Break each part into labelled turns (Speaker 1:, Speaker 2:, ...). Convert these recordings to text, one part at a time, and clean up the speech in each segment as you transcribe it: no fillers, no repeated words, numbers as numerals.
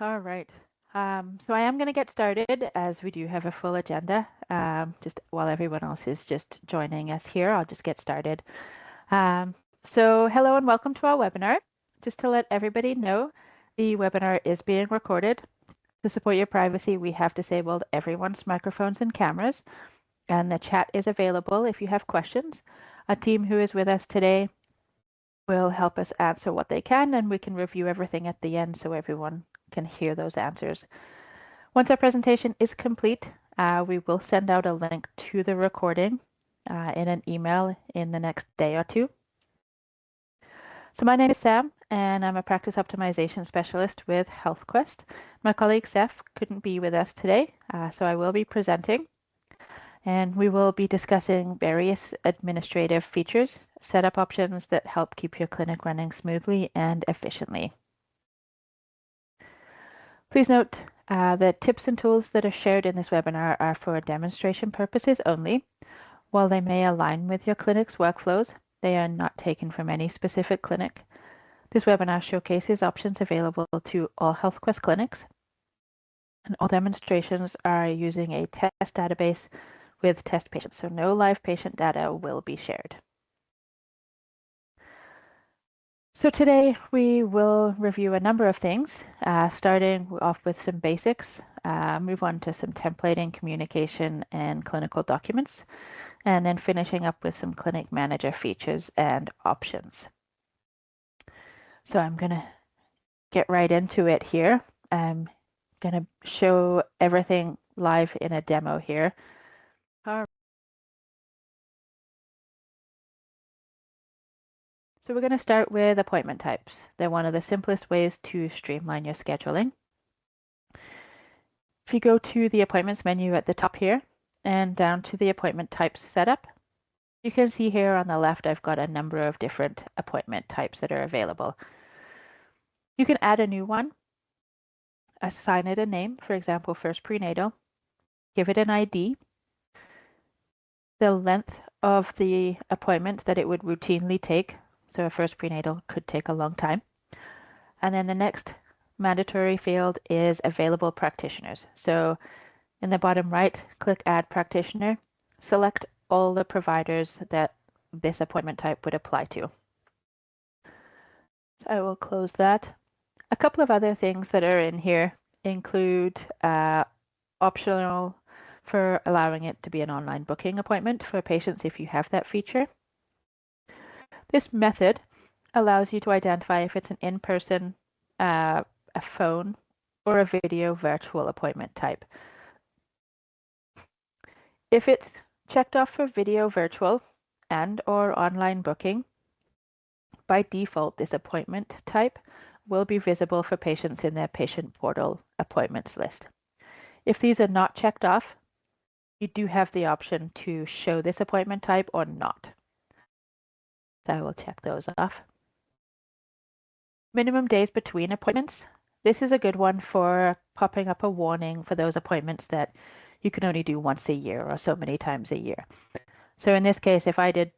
Speaker 1: All right. So I am going to get started as we do have a full agenda. Just while everyone else is just joining us here, I'll just get started. So hello and welcome to our webinar. Just to let everybody know, the webinar is being recorded. To support your privacy, we have disabled everyone's microphones and cameras, and the chat is available if you have questions. A team who is with us today will help us answer what they can, and we can review everything at the end so everyone can hear those answers. Once our presentation is complete, we will send out a link to the recording in an email in the next day or two. So my name is Sam, and I'm a practice optimization specialist with Healthquest. My colleague Seth couldn't be with us today, so I will be presenting. And we will be discussing various administrative features, setup options that help keep your clinic running smoothly and efficiently. Please note that tips and tools that are shared in this webinar are for demonstration purposes only. While they may align with your clinic's workflows, they are not taken from any specific clinic. This webinar showcases options available to all Healthquest clinics, and all demonstrations are using a test database with test patients, so no live patient data will be shared. So today we will review a number of things, starting off with some basics, move on to some templating, communication, and clinical documents, and then finishing up with some clinic manager features and options. So I'm going to get right into it here. I'm going to show everything live in a demo here. So we're going to start with appointment types. They're one of the simplest ways to streamline your scheduling. If you go to the appointments menu at the top here and down to the appointment types setup, you can see here on the left I've got a number of different appointment types that are available. You can add a new one, assign it a name, for example, first prenatal, give it an ID, the length of the appointment that it would routinely take, so a first prenatal could take a long time, and then the next mandatory field is available practitioners. So in the bottom right, click Add Practitioner, select all the providers that this appointment type would apply to. So I will close that. A couple of other things that are in here include optional for allowing it to be an online booking appointment for patients if you have that feature. This method allows you to identify if it's an in-person, a phone, or a video virtual appointment type. If it's checked off for video virtual and or online booking, by default, this appointment type will be visible for patients in their patient portal appointments list. If these are not checked off, you do have the option to show this appointment type or not. So I will check those off. Minimum days between appointments. This is a good one for popping up a warning for those appointments that you can only do once a year or so many times a year. So in this case, if I did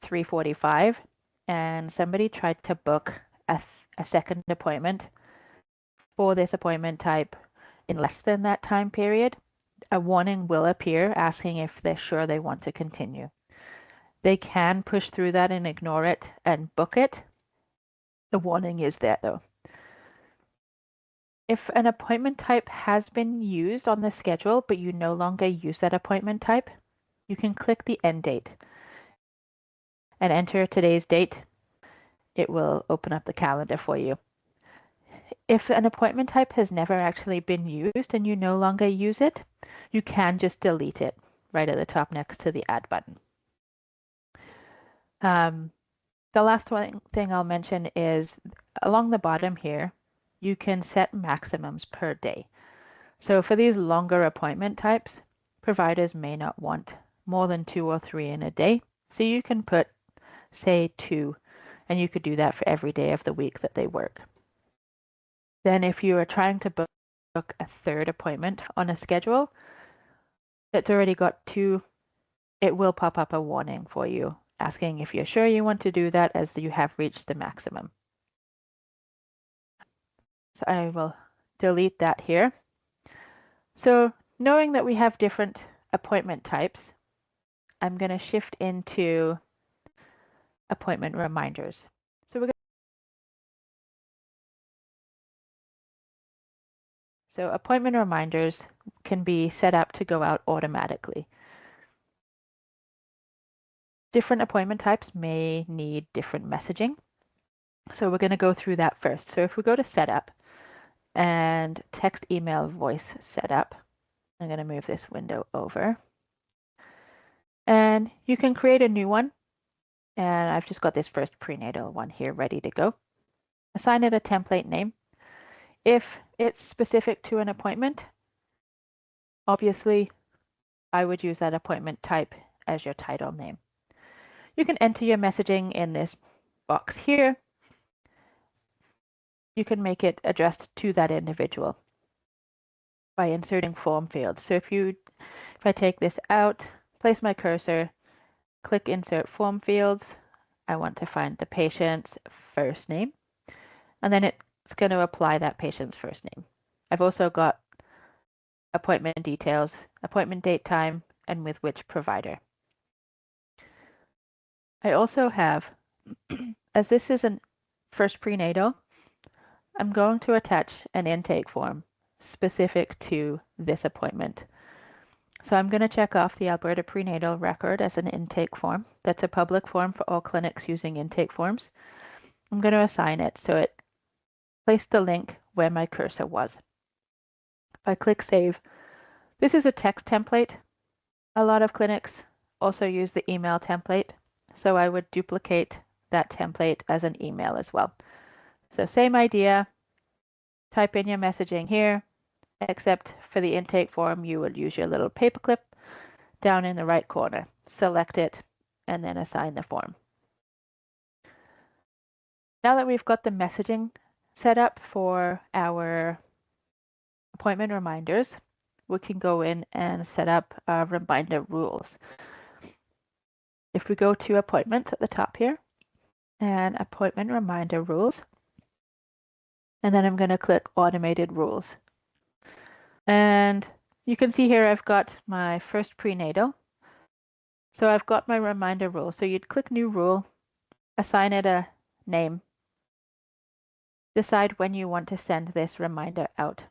Speaker 1: 3:45 and somebody tried to book a second appointment for this appointment type in less than that time period, a warning will appear asking if they're sure they want to continue. They can push through that and ignore it and book it. The warning is there though. If an appointment type has been used on the schedule, but you no longer use that appointment type, you can click the end date and enter today's date. It will open up the calendar for you. If an appointment type has never actually been used and you no longer use it, you can just delete it right at the top next to the add button. The last thing I'll mention is along the bottom here, you can set maximums per day. So for these longer appointment types, providers may not want more than 2 or 3 in a day. So you can put, say, 2, and you could do that for every day of the week that they work. Then if you are trying to book a third appointment on a schedule that's already got 2, it will pop up a warning for you asking if you're sure you want to do that as you have reached the maximum. So I will delete that here. So knowing that we have different appointment types, I'm going to shift into appointment reminders. So appointment reminders can be set up to go out automatically. Different appointment types may need different messaging. So we're going to go through that first. So if we go to setup and text, email, voice setup, I'm going to move this window over. And you can create a new one. And I've just got this first prenatal one here ready to go. Assign it a template name. If it's specific to an appointment, obviously I would use that appointment type as your title name. You can enter your messaging in this box here. You can make it addressed to that individual by inserting form fields. So if I take this out, place my cursor, click insert form fields, I want to find the patient's first name, and then it's going to apply that patient's first name. I've also got appointment details, appointment date, time, and with which provider. I also have, as this is a first prenatal, I'm going to attach an intake form specific to this appointment. So I'm going to check off the Alberta prenatal record as an intake form. That's a public form for all clinics using intake forms. I'm going to assign it so it placed the link where my cursor was. If I click save, this is a text template. A lot of clinics also use the email template, so I would duplicate that template as an email as well. So same idea, type in your messaging here, except for the intake form, you would use your little paperclip down in the right corner. Select it and then assign the form. Now that we've got the messaging set up for our appointment reminders, we can go in and set up reminder rules. If we go to appointments at the top here and appointment reminder rules, and then I'm going to click automated rules. And you can see here I've got my first prenatal. So I've got my reminder rule. So you'd click new rule, assign it a name, decide when you want to send this reminder out.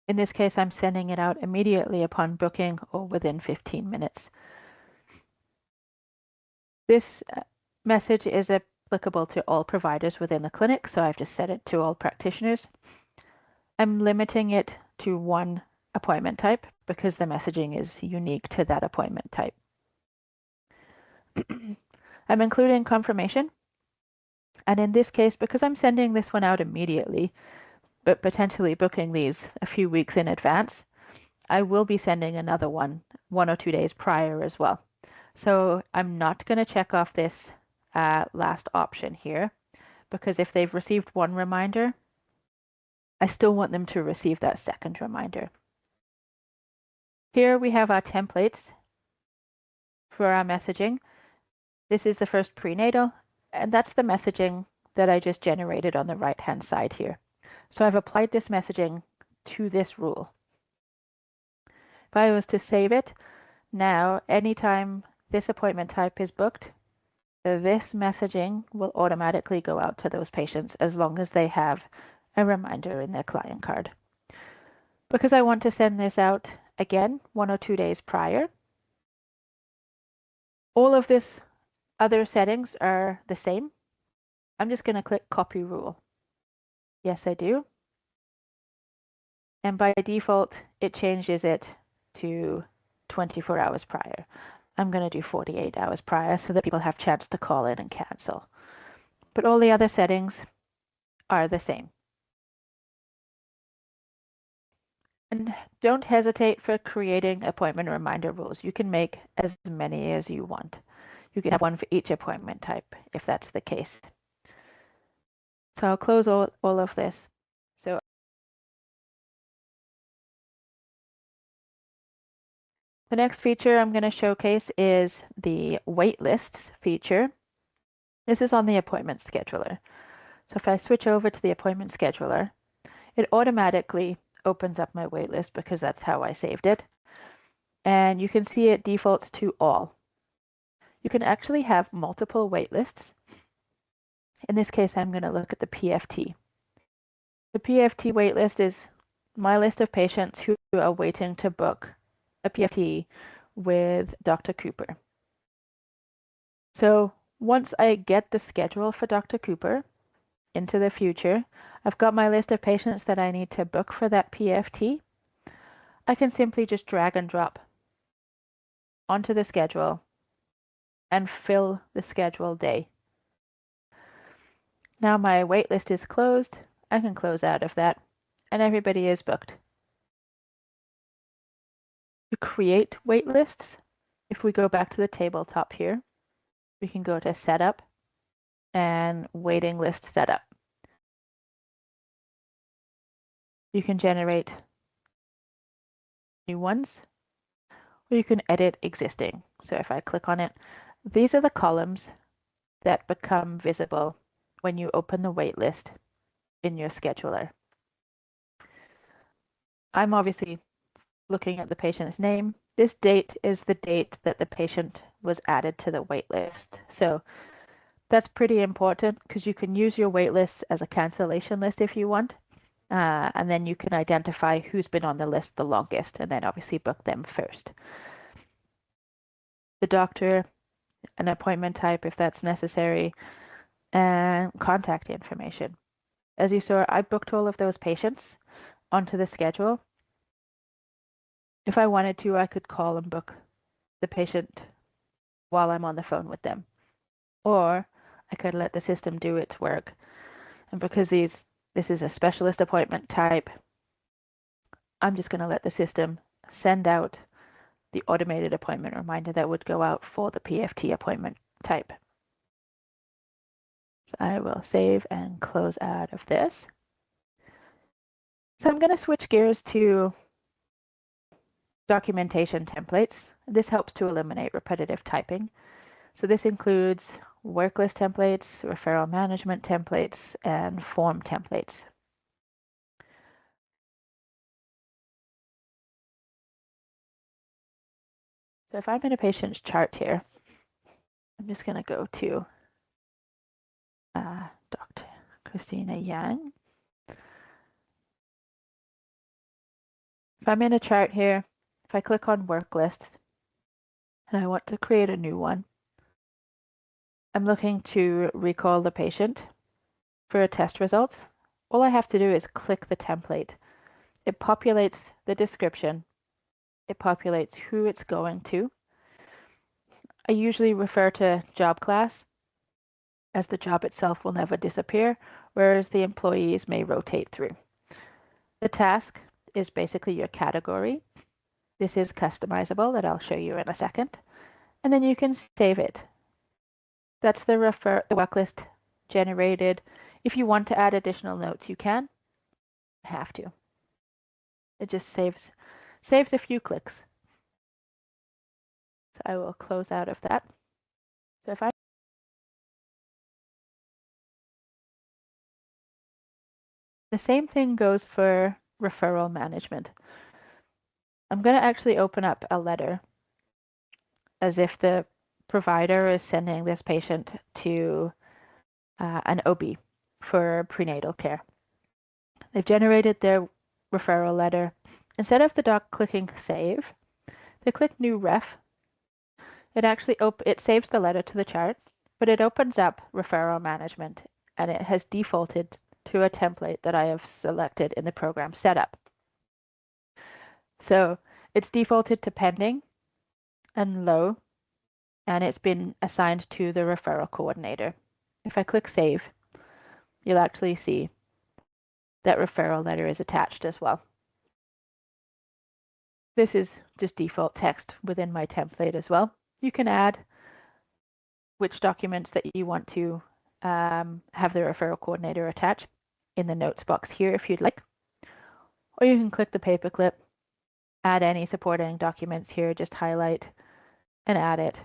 Speaker 1: In this case, I'm sending it out immediately upon booking or within 15 minutes. This message is applicable to all providers within the clinic, so I've just set it to all practitioners. I'm limiting it to one appointment type because the messaging is unique to that appointment type. I'm including confirmation. And in this case, because I'm sending this one out immediately, but potentially booking these a few weeks in advance, I will be sending another one 1 or 2 days prior as well. So I'm not going to check off this last option here, because if they've received one reminder, I still want them to receive that second reminder. Here we have our templates for our messaging. This is the first prenatal, and that's the messaging that I just generated on the right-hand side here. So I've applied this messaging to this rule. If I was to save it, now anytime this appointment type is booked, this messaging will automatically go out to those patients as long as they have a reminder in their client card. Because I want to send this out again 1 or 2 days prior, all of this other settings are the same. I'm just going to click copy rule. Yes, I do. And by default, it changes it to 24 hours prior. I'm going to do 48 hours prior so that people have a chance to call in and cancel. But all the other settings are the same. And don't hesitate for creating appointment reminder rules. You can make as many as you want. You can have one for each appointment type if that's the case. So I'll close all of this. So the next feature I'm going to showcase is the Waitlists feature. This is on the appointment scheduler. So if I switch over to the appointment scheduler, it automatically opens up my waitlist because that's how I saved it. And you can see it defaults to all. You can actually have multiple waitlists. In this case, I'm going to look at the PFT. The PFT waitlist is my list of patients who are waiting to book a PFT with Dr. Cooper. So once I get the schedule for Dr. Cooper into the future, I've got my list of patients that I need to book for that PFT. I can simply just drag and drop onto the schedule and fill the schedule day. Now my waitlist is closed. I can close out of that and everybody is booked. To create waitlists, if we go back to the tabletop here, we can go to Setup and Waiting List Setup. You can generate new ones, or you can edit existing. So if I click on it, these are the columns that become visible when you open the waitlist in your scheduler. I'm obviously looking at the patient's name. This date is the date that the patient was added to the waitlist. So that's pretty important because you can use your waitlist as a cancellation list if you want. And then you can identify who's been on the list the longest and then obviously book them first. The doctor, an appointment type if that's necessary, and contact information. As you saw, I booked all of those patients onto the schedule. If I wanted to, I could call and book the patient while I'm on the phone with them. Or I could let the system do its work. And because this is a specialist appointment type, I'm just going to let the system send out the automated appointment reminder that would go out for the PFT appointment type. So I will save and close out of this. So I'm going to switch gears to documentation templates. This helps to eliminate repetitive typing. So this includes worklist templates, referral management templates, and form templates. So if I'm in a patient's chart here, I'm just going to go to Dr. Christina Yang. If I'm in a chart here, if I click on Worklist and I want to create a new one, I'm looking to recall the patient for test results. All I have to do is click the template. It populates the description. It populates who it's going to. I usually refer to job class, as the job itself will never disappear, whereas the employees may rotate through. The task is basically your category. This is customizable that I'll show you in a second. And then you can save it. That's the worklist generated. If you want to add additional notes, you can. Have to. It just saves a few clicks. So I will close out of that. So if I the same thing goes for referral management. I'm going to actually open up a letter as if the provider is sending this patient to an OB for prenatal care. They've generated their referral letter. Instead of the doc clicking save, they click new ref. It actually it saves the letter to the chart, but it opens up referral management and it has defaulted to a template that I have selected in the program setup. So it's defaulted to pending and low, and it's been assigned to the referral coordinator. If I click save, you'll actually see that referral letter is attached as well. This is just default text within my template as well. You can add which documents that you want to have the referral coordinator attach in the notes box here if you'd like. Or you can click the paperclip, add any supporting documents here, just highlight and add it,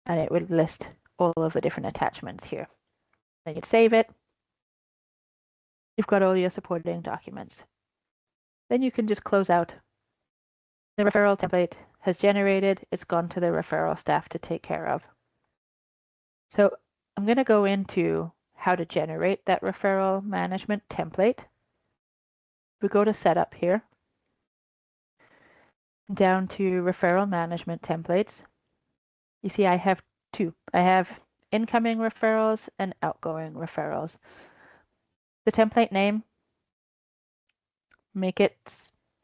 Speaker 1: and it would list all of the different attachments here. Then you'd save it. You've got all your supporting documents. Then you can just close out. The referral template has generated. It's gone to the referral staff to take care of. So I'm going to go into how to generate that referral management template. We go to setup here, down to referral management templates. You see I have two. I have incoming referrals and outgoing referrals. The template name, make it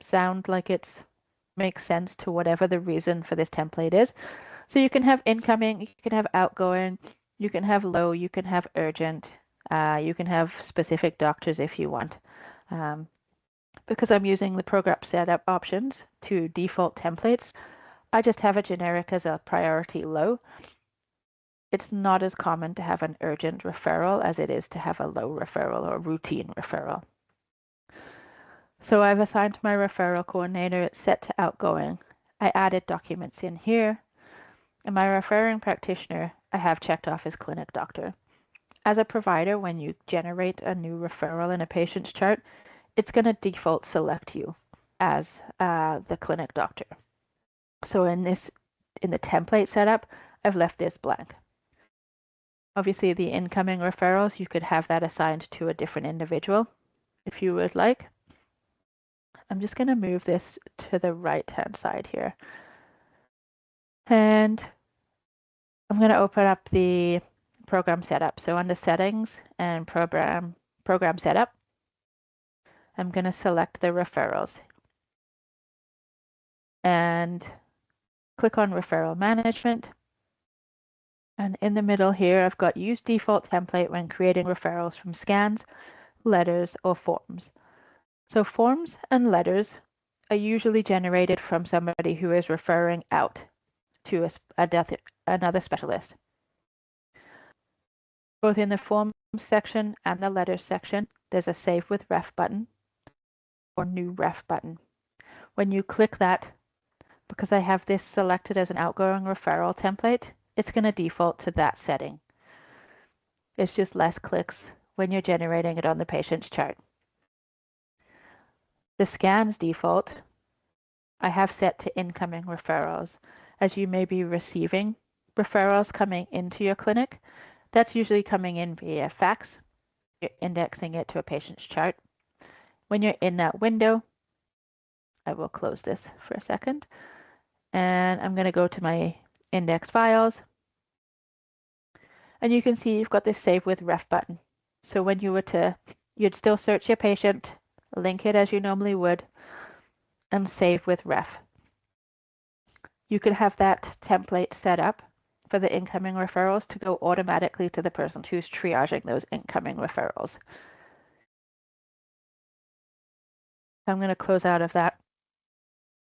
Speaker 1: sound like it makes sense to whatever the reason for this template is. So you can have incoming, you can have outgoing, you can have low, you can have urgent, you can have specific doctors if you want. Because I'm using the program setup options to default templates, I just have a generic as a priority low. It's not as common to have an urgent referral as it is to have a low referral or routine referral. So I've assigned my referral coordinator. It's set to outgoing. I added documents in here. And my referring practitioner, I have checked off as clinic doctor. As a provider, when you generate a new referral in a patient's chart, it's going to default select you as the clinic doctor. So in the template setup, I've left this blank. Obviously, the incoming referrals, you could have that assigned to a different individual if you would like. I'm just going to move this to the right-hand side here. And I'm going to open up the program setup. So under settings and program setup, I'm going to select the referrals and click on referral management. And in the middle here, I've got use default template when creating referrals from scans, letters, or forms. So forms and letters are usually generated from somebody who is referring out to another specialist. Both in the forms section and the letters section, there's a Save with Ref button or New Ref button. When you click that, because I have this selected as an outgoing referral template, it's going to default to that setting. It's just less clicks when you're generating it on the patient's chart. The scans default I have set to incoming referrals, as you may be receiving referrals coming into your clinic. That's usually coming in via fax. You're indexing it to a patient's chart. When you're in that window, I will close this for a second, and I'm going to go to my index files. And you can see you've got this Save with Ref button. So when you were you'd still search your patient, link it as you normally would, and Save with Ref. You could have that template set up for the incoming referrals to go automatically to the person who's triaging those incoming referrals. I'm going to close out of that.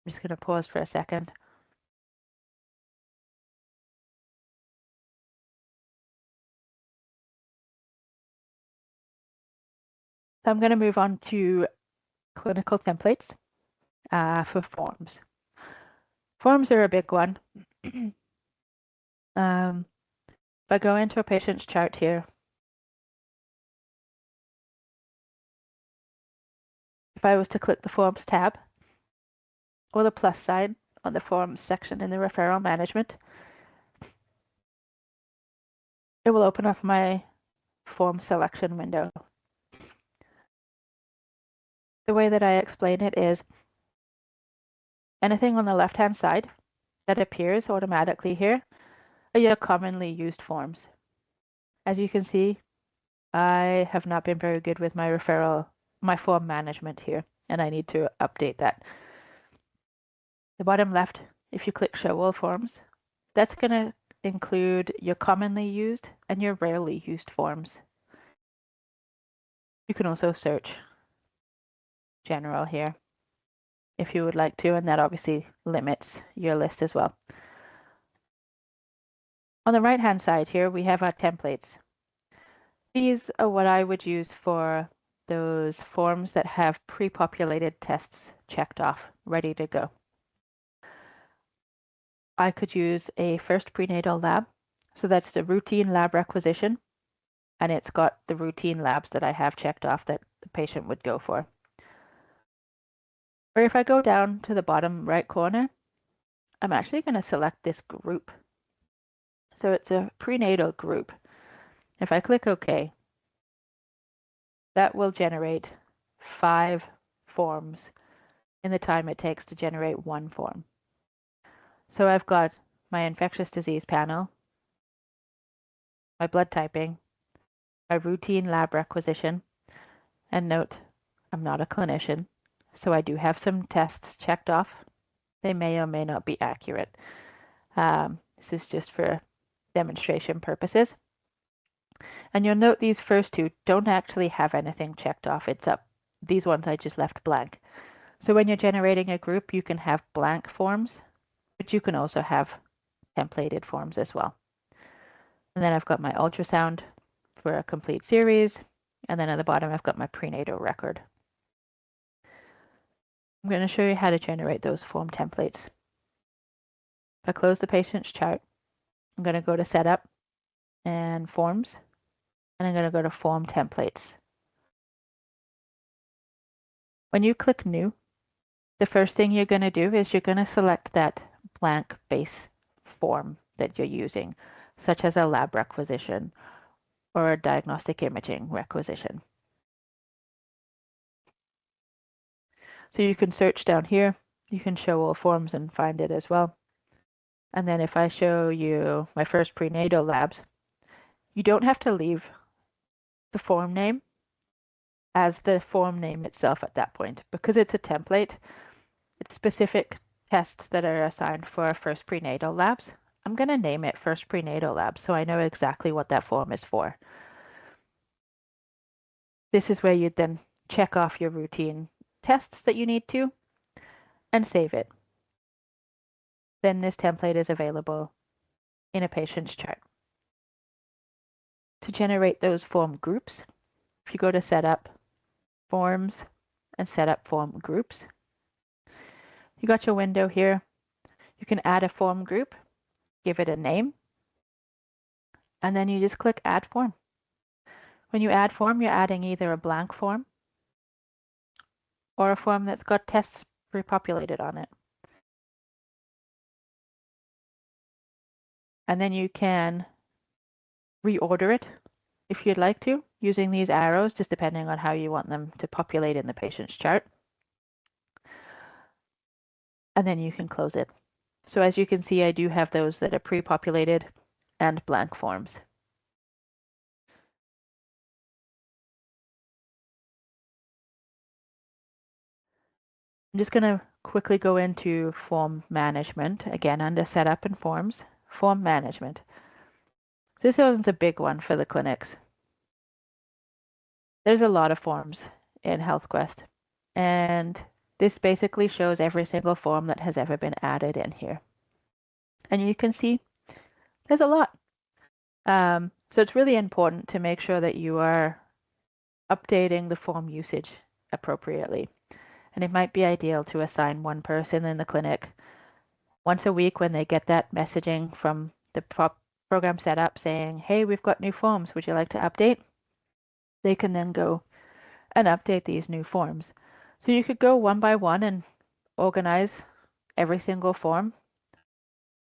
Speaker 1: I'm just going to pause for a second. So I'm going to move on to clinical templates for forms. Forms are a big one. If I go into a patient's chart here, if I was to click the Forms tab or the plus sign on the Forms section in the referral management, it will open up my form selection window. The way that I explain it is anything on the left-hand side that appears automatically here are your commonly used forms. As you can see, I have not been very good with my form management here, and I need to update that. The bottom left, if you click Show All Forms, that's going to include your commonly used and your rarely used forms. You can also search general here if you would like to, and that obviously limits your list as well. On the right-hand side here, we have our templates. These are what I would use for those forms that have pre-populated tests checked off, ready to go. I could use a first prenatal lab. So that's the routine lab requisition. And it's got the routine labs that I have checked off that the patient would go for. Or if I go down to the bottom right corner, I'm actually going to select this group. So it's a prenatal group. If I click OK, that will generate 5 forms in the time it takes to generate one form. So I've got my infectious disease panel, my blood typing, my routine lab requisition, and note, I'm not a clinician, so I do have some tests checked off. They may or may not be accurate. This is just for demonstration purposes. And you'll note these first two don't actually have anything checked off. It's up. These ones I just left blank. So when you're generating a group, you can have blank forms, but you can also have templated forms as well. And then I've got my ultrasound for a complete series. And then at the bottom, I've got my prenatal record. I'm going to show you how to generate those form templates. If I close the patient's chart, I'm going to go to Setup and Forms, and I'm going to go to Form Templates. When you click New, the first thing you're going to do is you're going to select that blank base form that you're using, such as a lab requisition or a diagnostic imaging requisition. So you can search down here. You can show all forms and find it as well. And then if I show you my first prenatal labs, you don't have to leave the form name as the form name itself at that point. Because it's a template, it's specific tests that are assigned for first prenatal labs. I'm going to name it first prenatal labs so I know exactly what that form is for. This is where you'd then check off your routine tests that you need to and save it. Then this template is available in a patient's chart. To generate those form groups, if you go to Setup, Forms, and Setup Form Groups, you got your window here. You can add a form group, give it a name, and then you just click Add Form. When you add form, you're adding either a blank form or a form that's got tests pre-populated on it. And then you can reorder it if you'd like to, using these arrows, just depending on how you want them to populate in the patient's chart. And then you can close it. So as you can see, I do have those that are pre-populated and blank forms. I'm just going to quickly go into form management, again under Setup and Forms, Form Management. This one's a big one for the clinics. There's a lot of forms in Healthquest, and this basically shows every single form that has ever been added in here. And you can see there's a lot. So it's really important to make sure that you are updating the form usage appropriately. And it might be ideal to assign one person in the clinic once a week when they get that messaging from the program setup saying, hey, we've got new forms, would you like to update? They can then go and update these new forms. So you could go one by one and organize every single form,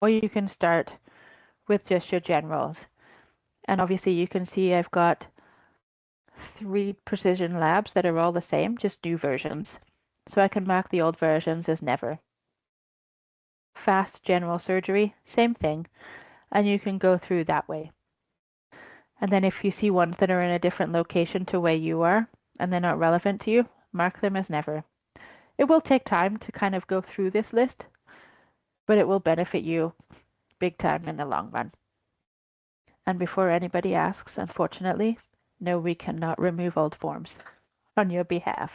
Speaker 1: or you can start with just your generals. And obviously you can see I've got 3 precision labs that are all the same, just new versions. So I can mark the old versions as never. Fast general surgery, same thing, and you can go through that way. And then if you see ones that are in a different location to where you are and they're not relevant to you, mark them as never. It will take time to kind of go through this list, but it will benefit you big time in the long run. And before anybody asks, unfortunately, no, we cannot remove old forms on your behalf.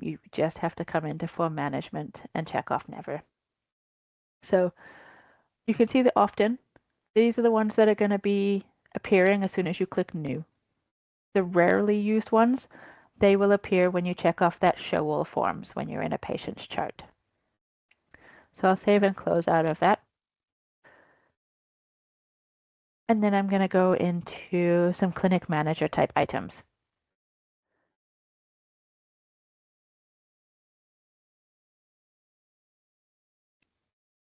Speaker 1: You just have to come into form management and check off never. So you can see that often these are the ones that are going to be appearing as soon as you click new. The rarely used ones, they will appear when you check off that show all forms when you're in a patient's chart. So I'll save and close out of that. And then I'm going to go into some clinic manager type items.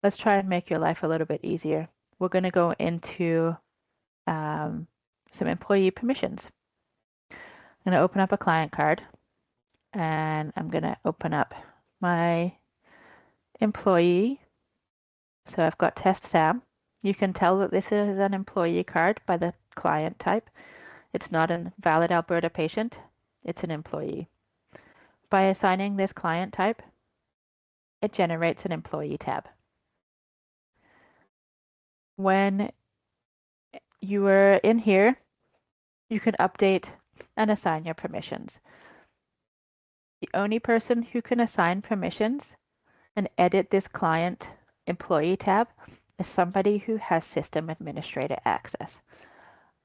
Speaker 1: let's try and make your life a little bit easier. We're going to go into some employee permissions. I'm going to open up a client card, and I'm going to open up my employee. So I've got Test Sam. You can tell that this is an employee card by the client type. It's not a valid Alberta patient, it's an employee. By assigning this client type, it generates an employee tab. When you are in here, you can update and assign your permissions. The only person who can assign permissions and edit this client employee tab is somebody who has system administrator access.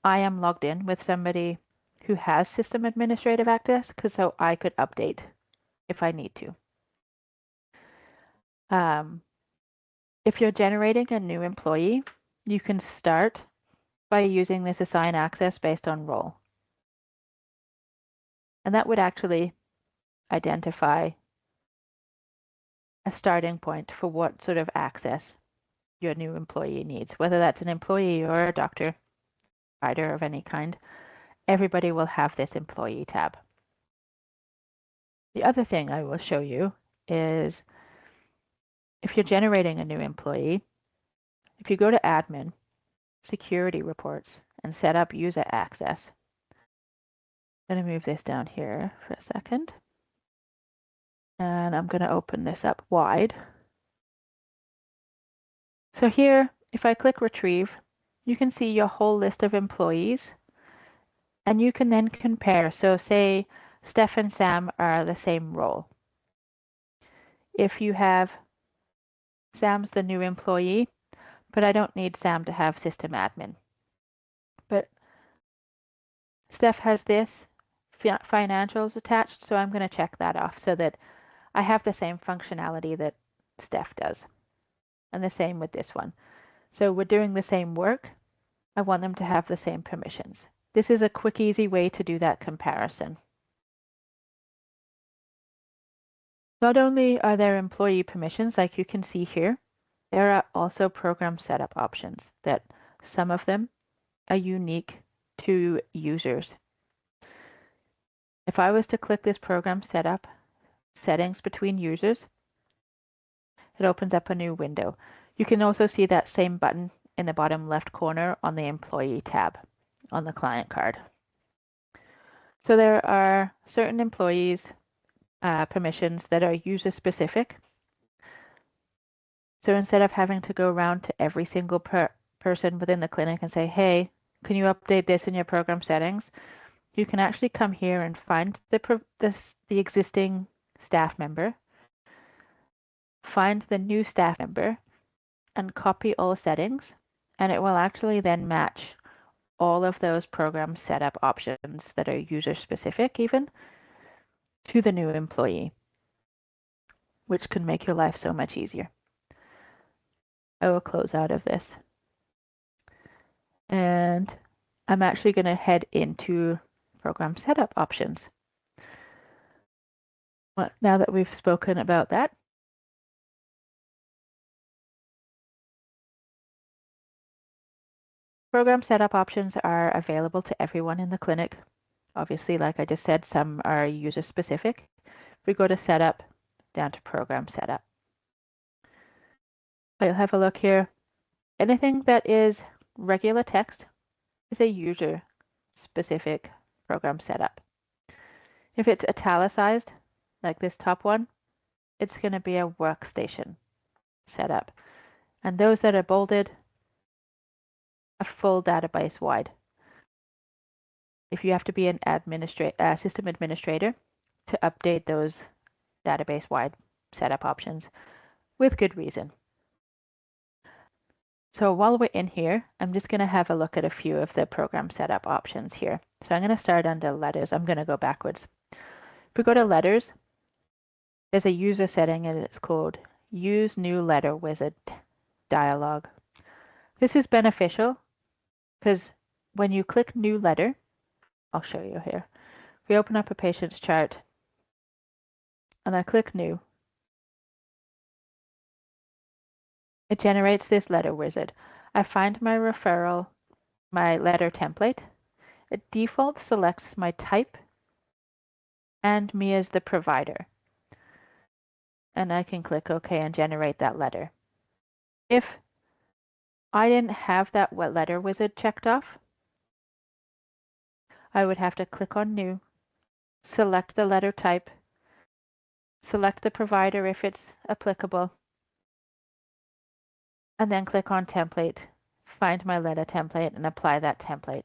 Speaker 1: I am logged in with somebody who has system administrative access, so I could update if I need to. If you're generating a new employee, you can start by using this assign access based on role. And that would actually identify a starting point for what sort of access your new employee needs, whether that's an employee or a doctor, provider of any kind. Everybody will have this employee tab. The other thing I will show you is if you're generating a new employee, if you go to admin, security reports, and set up user access. I'm going to move this down here for a second. And I'm going to open this up wide. So here, if I click retrieve, you can see your whole list of employees. And you can then compare. So say Steph and Sam are the same role. If you have Sam's the new employee, but I don't need Sam to have system admin. But Steph has this financials attached, so I'm going to check that off so that I have the same functionality that Steph does. And the same with this one. So we're doing the same work. I want them to have the same permissions. This is a quick, easy way to do that comparison. Not only are there employee permissions, like you can see here, there are also program setup options that some of them are unique to users. If I was to click this program setup, settings between users, it opens up a new window. You can also see that same button in the bottom left corner on the employee tab on the client card. So there are certain employees permissions that are user specific. So instead of having to go around to every single person within the clinic and say, hey, can you update this in your program settings? You can actually come here and find the existing staff member, find the new staff member, and copy all settings, and it will actually then match all of those program setup options that are user specific even to the new employee, which can make your life so much easier. I will close out of this. And I'm actually going to head into program setup options. Well, now that we've spoken about that, program setup options are available to everyone in the clinic. Obviously, like I just said, some are user specific. If we go to setup, down to program setup. I'll have a look here. Anything that is regular text is a user specific program setup. If it's italicized, like this top one, it's going to be a workstation setup. And those that are bolded, a full database wide. If you have to be an system administrator to update those database wide setup options with good reason. So while we're in here, I'm just going to have a look at a few of the program setup options here. So I'm going to start under letters. I'm going to go backwards. If we go to letters, there's a user setting and it's called Use New Letter Wizard dialog. This is beneficial because when you click New Letter, I'll show you here. If we open up a patient's chart and I click New, It generates this letter wizard. I find my referral, my letter template. It default selects my type and me as the provider. And I can click OK and generate that letter. If I didn't have that letter wizard checked off, I would have to click on New, select the letter type, select the provider if it's applicable, and then click on Template, find my letter template, and apply that template.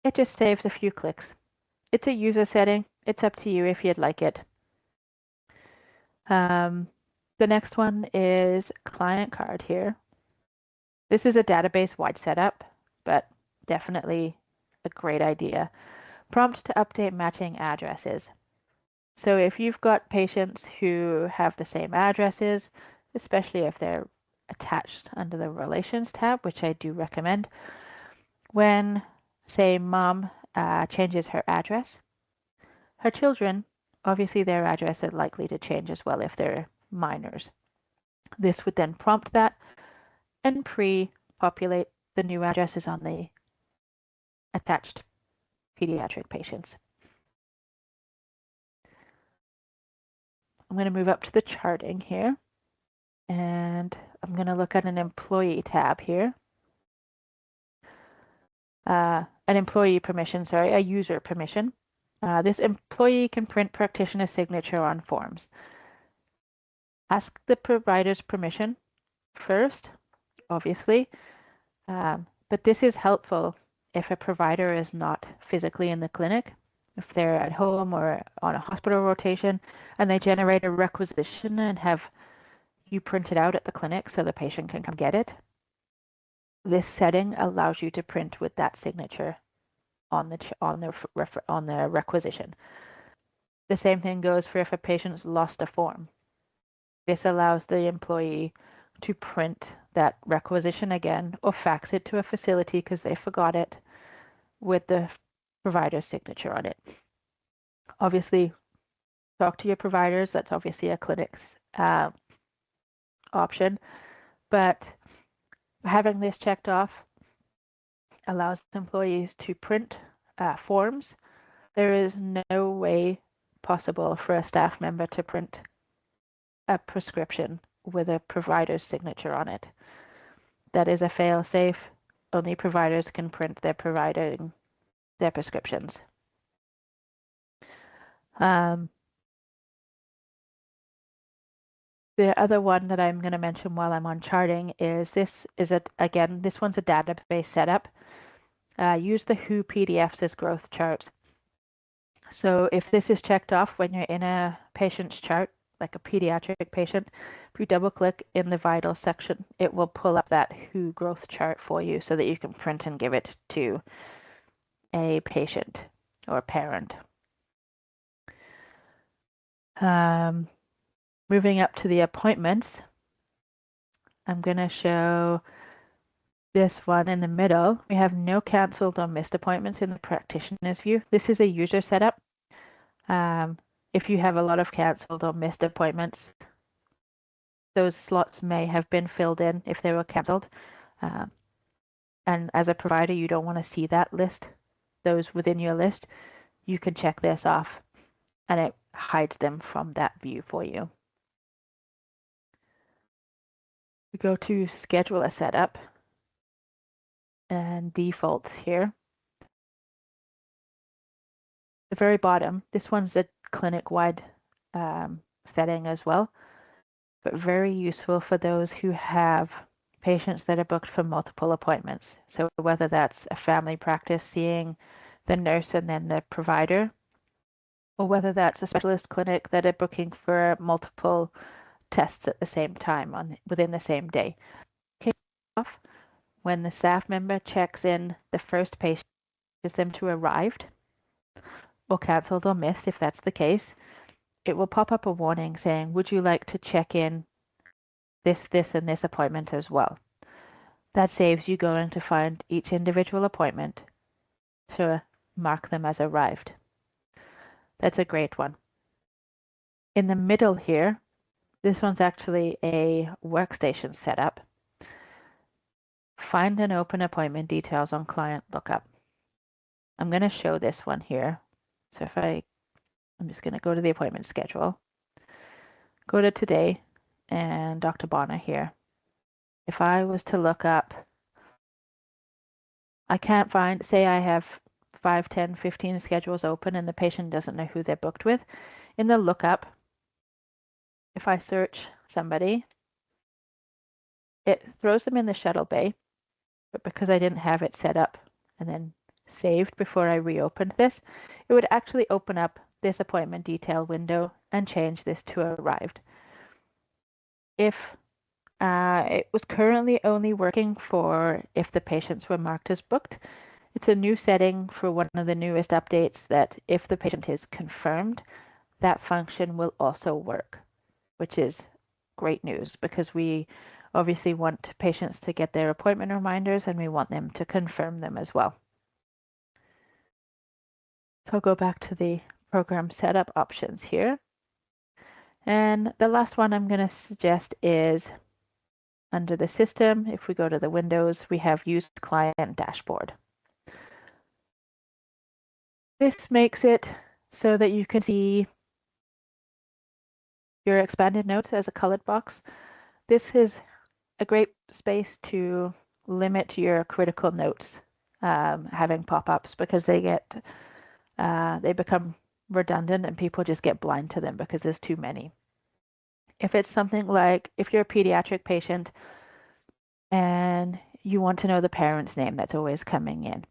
Speaker 1: It just saves a few clicks. It's a user setting. It's up to you if you'd like it. The next one is client card here. This is a database-wide setup, but definitely a great idea. Prompt to update matching addresses. So if you've got patients who have the same addresses, especially if they're attached under the Relations tab, which I do recommend, when, say, mom changes her address, her children, obviously their address is likely to change as well if they're minors. This would then prompt that and pre-populate the new addresses on the attached pediatric patients. I'm going to move up to the charting here, and I'm going to look at an employee tab here. An employee permission, sorry, a user permission. This employee can print practitioner signature on forms. Ask the provider's permission first, obviously, but this is helpful if a provider is not physically in the clinic, if they're at home or on a hospital rotation, and they generate a requisition and have you print it out at the clinic so the patient can come get it. This setting allows you to print with that signature on the requisition. The same thing goes for if a patient's lost a form. This allows the employee to print that requisition again or fax it to a facility because they forgot it with the provider's signature on it. Obviously, talk to your providers. That's obviously a clinic's option, but having this checked off allows employees to print forms. There is no way possible for a staff member to print a prescription with a provider's signature on it. That is a fail-safe. Only providers can print their prescriptions. The other one that I'm going to mention while I'm on charting is this one's a database setup. Use the WHO PDFs as growth charts. So if this is checked off when you're in a patient's chart, like a pediatric patient, if you double click in the vital section, it will pull up that WHO growth chart for you so that you can print and give it to a patient or parent. Moving up to the appointments, I'm going to show this one in the middle. We have no canceled or missed appointments in the practitioner's view. This is a user setup. If you have a lot of canceled or missed appointments, those slots may have been filled in if they were canceled. And as a provider, you don't want to see that list, those within your list. You can check this off and it hides them from that view for you. We go to schedule a setup and defaults here. The very bottom, this one's a clinic-wide setting as well, but very useful for those who have patients that are booked for multiple appointments. So whether that's a family practice seeing the nurse and then the provider, or whether that's a specialist clinic that are booking for multiple tests at the same time within the same day. Kick off when the staff member checks in the first patient, is them to arrived or cancelled or missed if that's the case. It will pop up a warning saying, would you like to check in this, and this appointment as well? That saves you going to find each individual appointment to mark them as arrived. That's a great one. In the middle here, This one's actually a workstation setup. Find and open appointment details on client lookup. I'm going to show this one here. So I'm just going to go to the appointment schedule, go to today, and Dr. Bonner here. If I was to look up, I can't find, say I have 5, 10, 15 schedules open and the patient doesn't know who they're booked with. In the lookup, if I search somebody, it throws them in the shuttle bay, but because I didn't have it set up and then saved before I reopened this, it would actually open up this appointment detail window and change this to arrived. If it was currently only working for if the patients were marked as booked, it's a new setting for one of the newest updates that if the patient is confirmed, that function will also work, which is great news because we obviously want patients to get their appointment reminders and we want them to confirm them as well. So I'll go back to the program setup options here. And the last one I'm going to suggest is under the system, if we go to the Windows, we have Use Client Dashboard. This makes it so that you can see your expanded notes as a colored box. This is a great space to limit your critical notes having pop-ups because they become redundant and people just get blind to them because there's too many. If it's something like if you're a pediatric patient and you want to know the parent's name that's always coming in,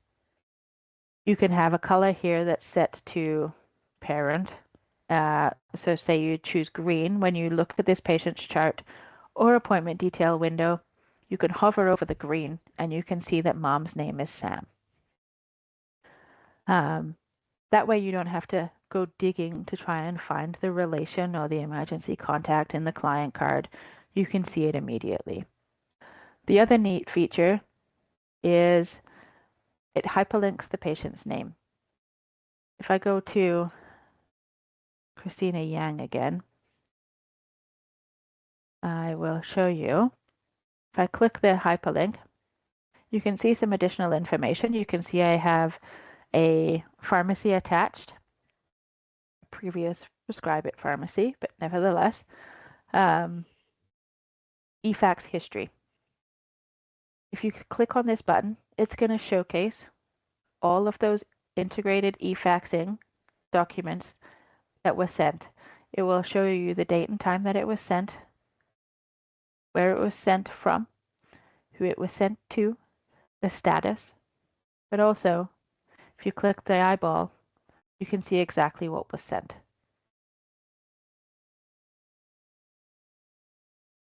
Speaker 1: you can have a color here that's set to parent. So say you choose green. When you look at this patient's chart or appointment detail window, you can hover over the green and you can see that mom's name is Sam. That way you don't have to go digging to try and find the relation or the emergency contact in the client card. You can see it immediately. The other neat feature is it hyperlinks the patient's name. If I go to Christina Yang again, I will show you. If I click the hyperlink, you can see some additional information. You can see I have a pharmacy attached, previous Prescribe It pharmacy, but nevertheless, eFax history. If you click on this button, it's going to showcase all of those integrated eFaxing documents that were sent. It will show you the date and time that it was sent, where it was sent from, who it was sent to, the status, but also if you click the eyeball, you can see exactly what was sent.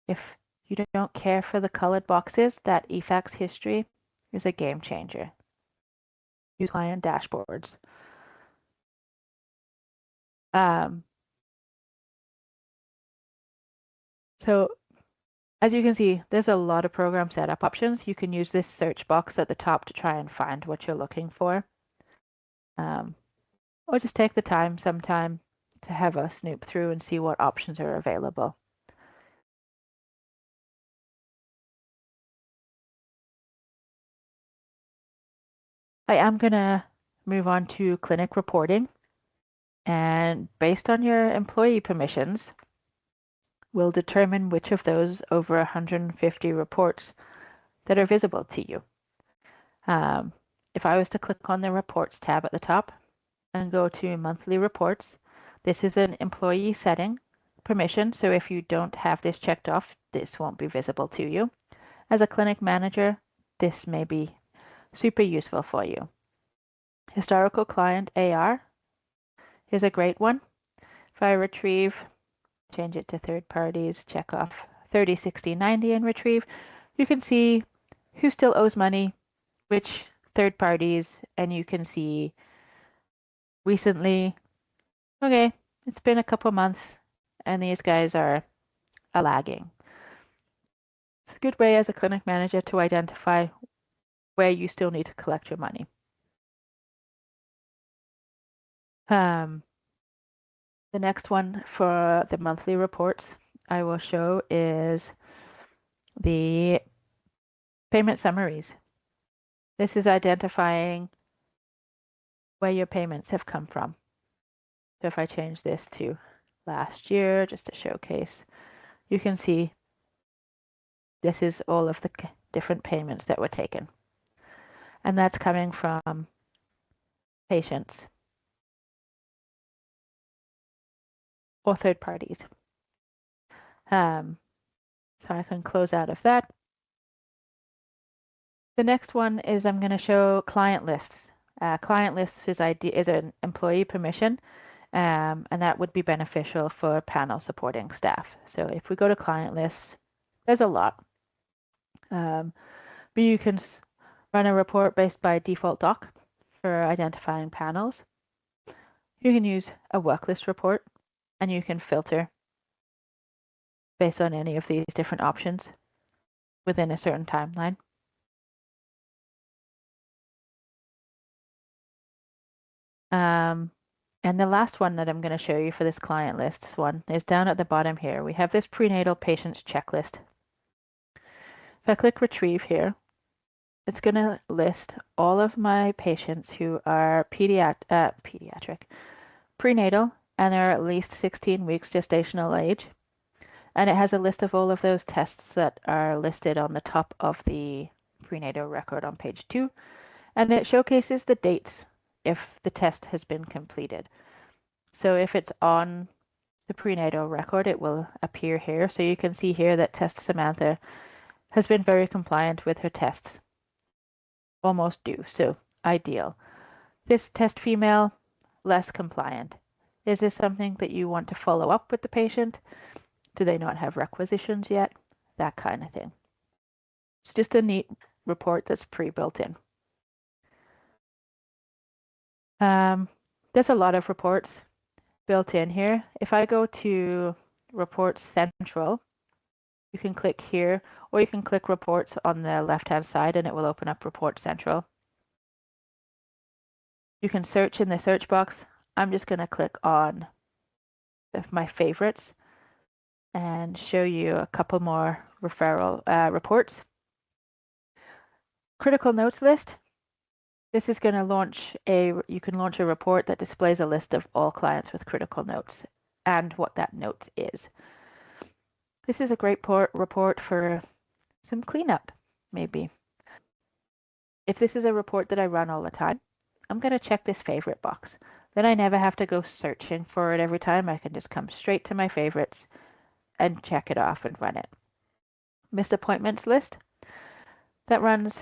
Speaker 1: If you don't care for the colored boxes, that eFax history is a game changer. Use client dashboards. So as you can see, there's a lot of program setup options. You can use this search box at the top to try and find what you're looking for. Or just take the time sometime to have a snoop through and see what options are available. I am going to move on to clinic reporting. And based on your employee permissions, we'll determine which of those over 150 reports that are visible to you. If I was to click on the Reports tab at the top and go to Monthly Reports, this is an employee setting permission, so if you don't have this checked off, this won't be visible to you. As a clinic manager, this may be super useful for you. Historical client AR is a great one. If I retrieve, change it to third parties, check off 30, 60, 90 and retrieve, you can see who still owes money, which third parties, and you can see recently, okay, it's been a couple months and these guys are lagging. It's a good way as a clinic manager to identify where you still need to collect your money. The next one for the monthly reports, I will show is the payment summaries. This is identifying where your payments have come from. So if I change this to last year, just to showcase, you can see this is all of the different payments that were taken. And that's coming from patients or third parties. So I can close out of that. The next one is I'm going to show client lists. Client lists is an employee permission, and that would be beneficial for panel supporting staff. So if we go to client lists, there's a lot. But you can run a report based by default doc for identifying panels. You can use a worklist report, and you can filter based on any of these different options within a certain timeline. And the last one that I'm going to show you for this client list one is down at the bottom here. We have this prenatal patients checklist. If I click retrieve here, it's going to list all of my patients who are pediatric, prenatal, and are at least 16 weeks gestational age. And it has a list of all of those tests that are listed on the top of the prenatal record on page 2. And it showcases the dates if the test has been completed. So if it's on the prenatal record, it will appear here. So you can see here that test Samantha has been very compliant with her tests. Almost due, so ideal. This test female, less compliant. Is this something that you want to follow up with the patient? Do they not have requisitions yet? That kind of thing. It's just a neat report that's pre-built in. There's a lot of reports built in here. If I go to Reports Central, you can click here, or you can click Reports on the left-hand side and it will open up Report Central. You can search in the search box. I'm just going to click on my favorites and show you a couple more referral reports. Critical notes list. This is going to launch you can launch a report that displays a list of all clients with critical notes and what that note is. This is a great report for some cleanup, maybe. If this is a report that I run all the time, I'm going to check this favorite box. Then I never have to go searching for it every time. I can just come straight to my favorites and check it off and run it. Missed appointments list. That runs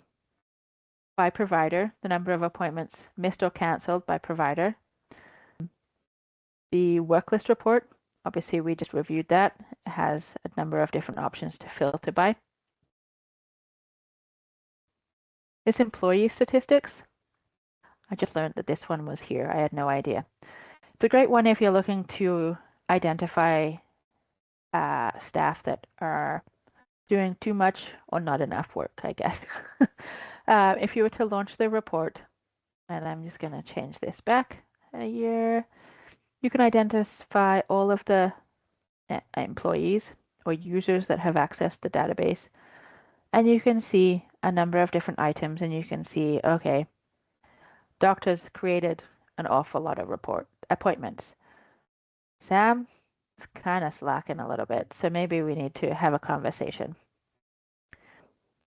Speaker 1: by provider, the number of appointments missed or canceled by provider. The worklist report, obviously we just reviewed that. It has a number of different options to filter by. This employee statistics. I just learned that this one was here. I had no idea. It's a great one if you're looking to identify staff that are doing too much or not enough work, I guess. If you were to launch the report, and I'm just going to change this back a year, you can identify all of the employees or users that have accessed the database. And you can see a number of different items, and you can see, okay, doctors created an awful lot of appointments. Sam is kind of slacking a little bit, so maybe we need to have a conversation.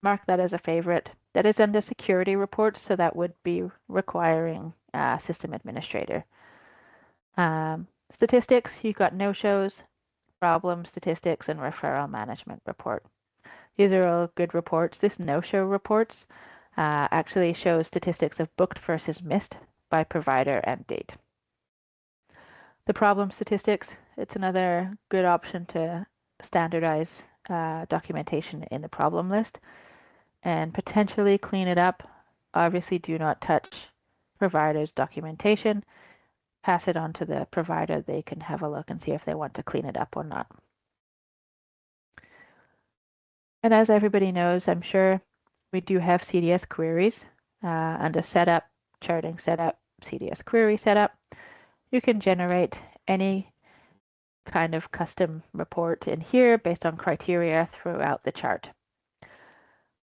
Speaker 1: Mark that as a favorite. That is under security reports, so that would be requiring a system administrator. Statistics, you've got no-shows, problem statistics, and referral management report. These are all good reports. This no-show reports actually shows statistics of booked versus missed by provider and date. The problem statistics, it's another good option to standardize documentation in the problem list and potentially clean it up. Obviously, do not touch provider's documentation. Pass it on to the provider. They can have a look and see if they want to clean it up or not. And as everybody knows, I'm sure we do have CDS queries under setup, charting setup, CDS query setup. You can generate any kind of custom report in here based on criteria throughout the chart.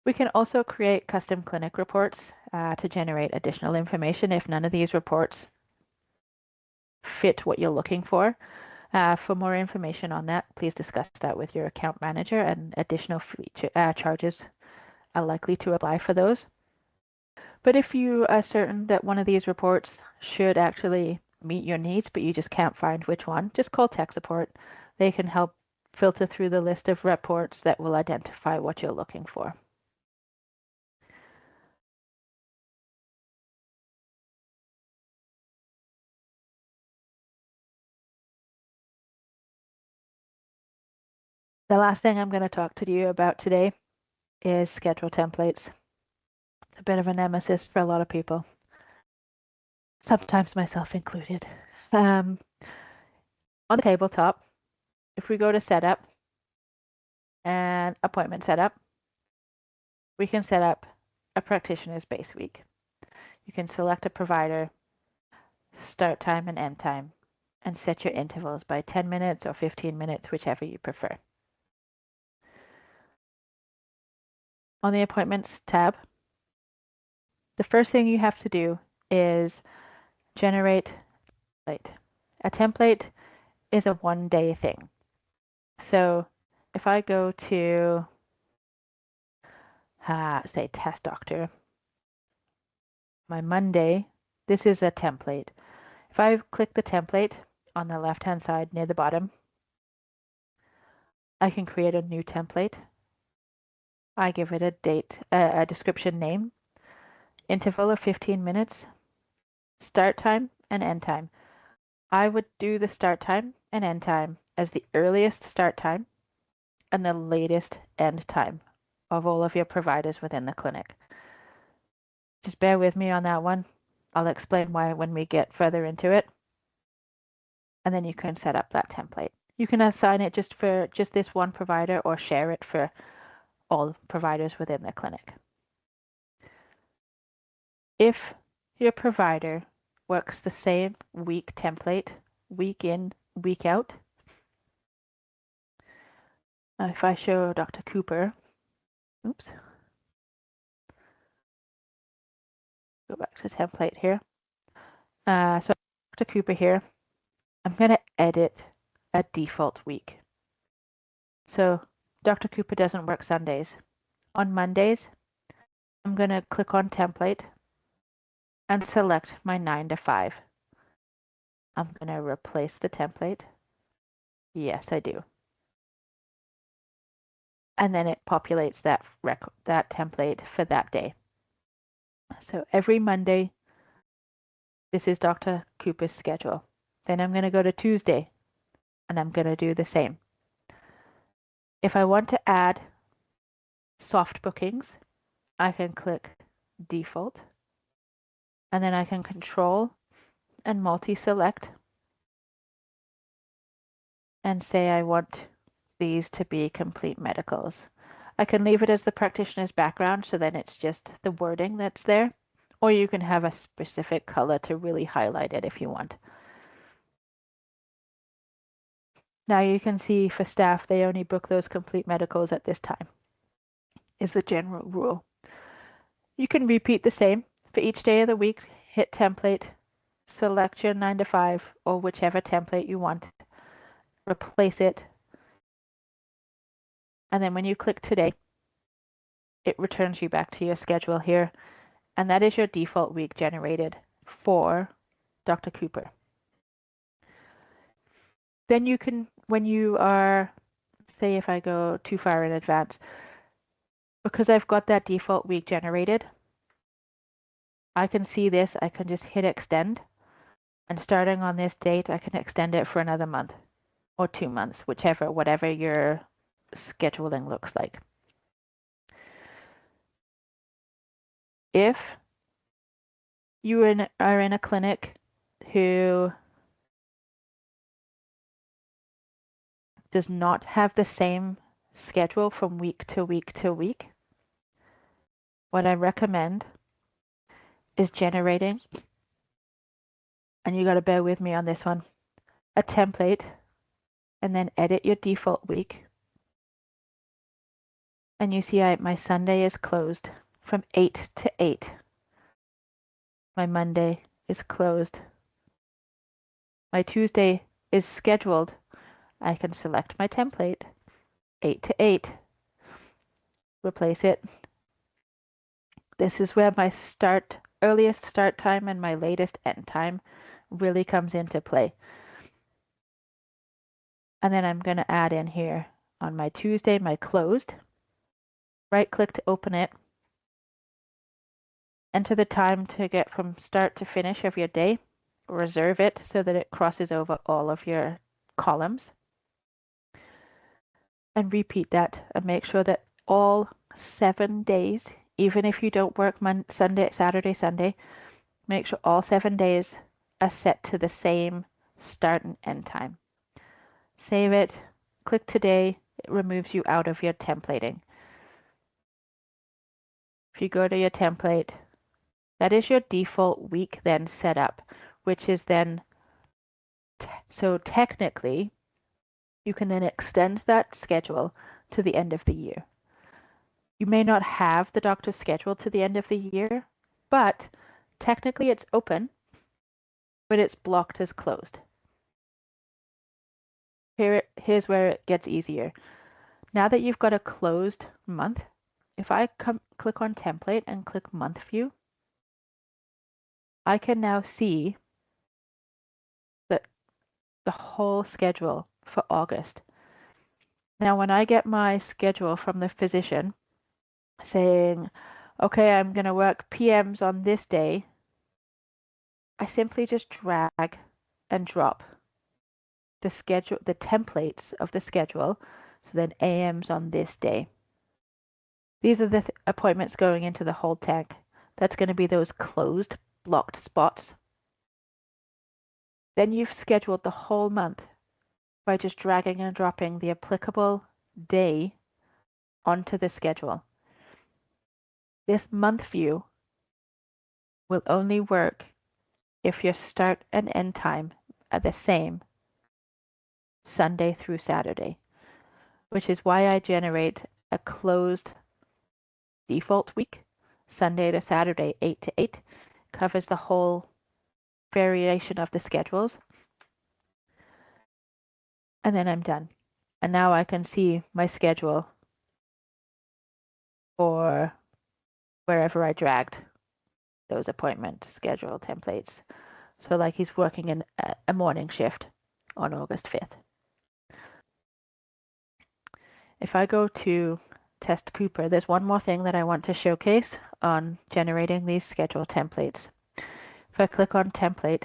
Speaker 1: We can also create custom clinic reports to generate additional information if none of these reports fit what you're looking for. For more information on that, please discuss that with your account manager, and additional charges are likely to apply for those. But if you are certain that one of these reports should actually meet your needs, but you just can't find which one, just call tech support. They can help filter through the list of reports that will identify what you're looking for. The last thing I'm going to talk to you about today is schedule templates. It's a bit of a nemesis for a lot of people, sometimes myself included. On the tabletop, if we go to setup and appointment setup, we can set up a practitioner's base week. You can select a provider, start time and end time, and set your intervals by 10 minutes or 15 minutes, whichever you prefer. On the appointments tab, the first thing you have to do is generate a template. A template is a one-day thing. So if I go to, say, test doctor, my Monday, this is a template. If I click the template on the left-hand side near the bottom, I can create a new template. I give it a date, a description name, interval of 15 minutes, start time and end time. I would do the start time and end time as the earliest start time and the latest end time of all of your providers within the clinic. Just bear with me on that one. I'll explain why when we get further into it. And then you can set up that template. You can assign it just for just this one provider or share it for all providers within the clinic. If your provider works the same week template, week in, week out, if I show Dr. Cooper, oops, go back to template here. So Dr. Cooper here, I'm going to edit a default week. So Dr. Cooper doesn't work Sundays. On Mondays, I'm going to click on template and select my 9 to 5. I'm going to replace the template. Yes, I do. And then it populates that template for that day. So every Monday, this is Dr. Cooper's schedule. Then I'm going to go to Tuesday, and I'm going to do the same. If I want to add soft bookings, I can click default, and then I can control and multi-select and say I want these to be complete medicals. I can leave it as the practitioner's background, so then it's just the wording that's there, or you can have a specific color to really highlight it if you want. Now you can see for staff, they only book those complete medicals at this time, is the general rule. You can repeat the same for each day of the week, hit template, select your 9 to 5 or whichever template you want, replace it, and then when you click today, it returns you back to your schedule here, and that is your default week generated for Dr. Cooper. Then you can, when you are, say if I go too far in advance, because I've got that default week generated, I can see this, I can just hit extend, and starting on this date, I can extend it for another month or 2 months, whatever your scheduling looks like. If you are in a clinic who does not have the same schedule from week to week to week, what I recommend is generating, and you got to bear with me on this one, a template and then edit your default week. And you see my Sunday is closed from 8 to 8. My Monday is closed. My Tuesday is scheduled. I can select my template, 8 to 8, replace it. This is where my earliest start time and my latest end time really comes into play. And then I'm going to add in here on my Tuesday, my closed. Right click to open it. Enter the time to get from start to finish of your day. Reserve it so that it crosses over all of your columns. And repeat that and make sure that all 7 days, even if you don't work Sunday, Saturday, Sunday, make sure all 7 days are set to the same start and end time. Save it, click today, it removes you out of your templating. If you go to your template, that is your default week then set up, which is then, so technically, you can then extend that schedule to the end of the year. You may not have the doctor's schedule to the end of the year, but technically it's open, but it's blocked as closed. Here's where it gets easier. Now that you've got a closed month, if I click on template and click month view, I can now see the whole schedule for August. Now, when I get my schedule from the physician saying, okay, I'm going to work PMs on this day, I simply just drag and drop the templates of the schedule, so then AMs on this day. These are the appointments going into the hold tag. That's going to be those closed, blocked spots. Then you've scheduled the whole month by just dragging and dropping the applicable day onto the schedule. This month view will only work if your start and end time are the same Sunday through Saturday, which is why I generate a closed default week, Sunday to Saturday, 8 to 8, covers the whole variation of the schedules. And then I'm done. And now I can see my schedule for wherever I dragged those appointment schedule templates. So like he's working in a morning shift on August 5th. If I go to Test Cooper, there's one more thing that I want to showcase on generating these schedule templates. If I click on template,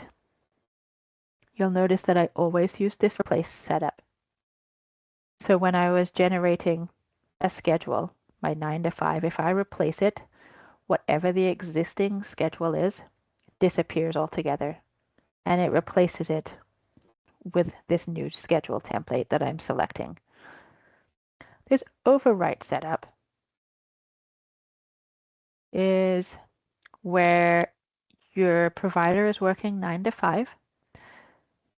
Speaker 1: you'll notice that I always use this replace setup. So when I was generating a schedule, my 9 to 5, if I replace it, whatever the existing schedule is, disappears altogether. And it replaces it with this new schedule template that I'm selecting. This overwrite setup is where your provider is working 9 to 5,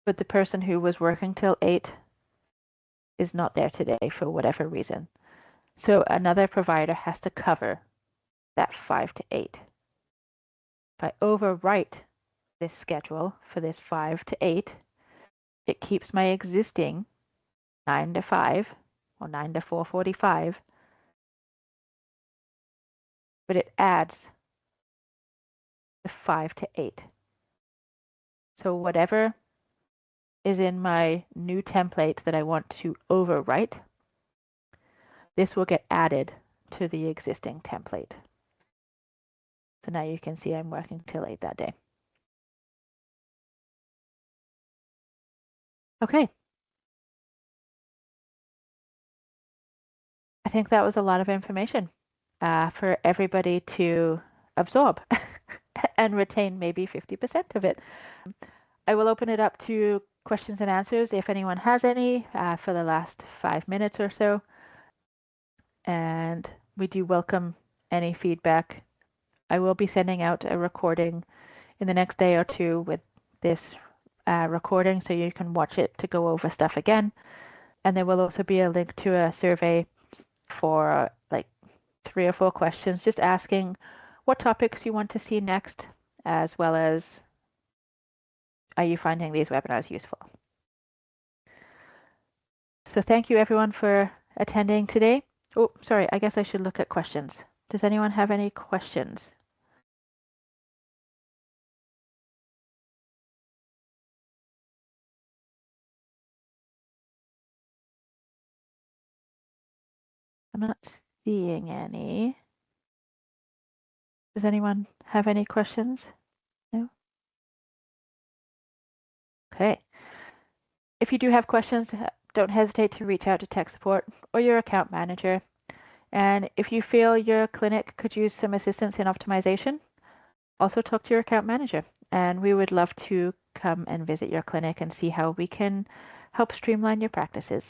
Speaker 1: but the person who was working till 8 is not there today for whatever reason. So another provider has to cover that 5 to 8. If I overwrite this schedule for this 5 to 8, it keeps my existing 9 to 5 or 9 to 4:45, but it adds the 5 to 8. So whatever is in my new template that I want to overwrite, this will get added to the existing template. So now you can see I'm working till 8 that day. Okay. I think that was a lot of information for everybody to absorb and retain maybe 50% of it. I will open it up to questions and answers if anyone has any for the last 5 minutes or so. And we do welcome any feedback. I will be sending out a recording in the next day or two with this recording so you can watch it to go over stuff again. And there will also be a link to a survey for like 3 or 4 questions, just asking what topics you want to see next, as well as are you finding these webinars useful? So thank you everyone for attending today. Oh, sorry, I guess I should look at questions. Does anyone have any questions? I'm not seeing any. Does anyone have any questions? No? Okay. If you do have questions, don't hesitate to reach out to tech support or your account manager. And if you feel your clinic could use some assistance in optimization, also talk to your account manager. And we would love to come and visit your clinic and see how we can help streamline your practices.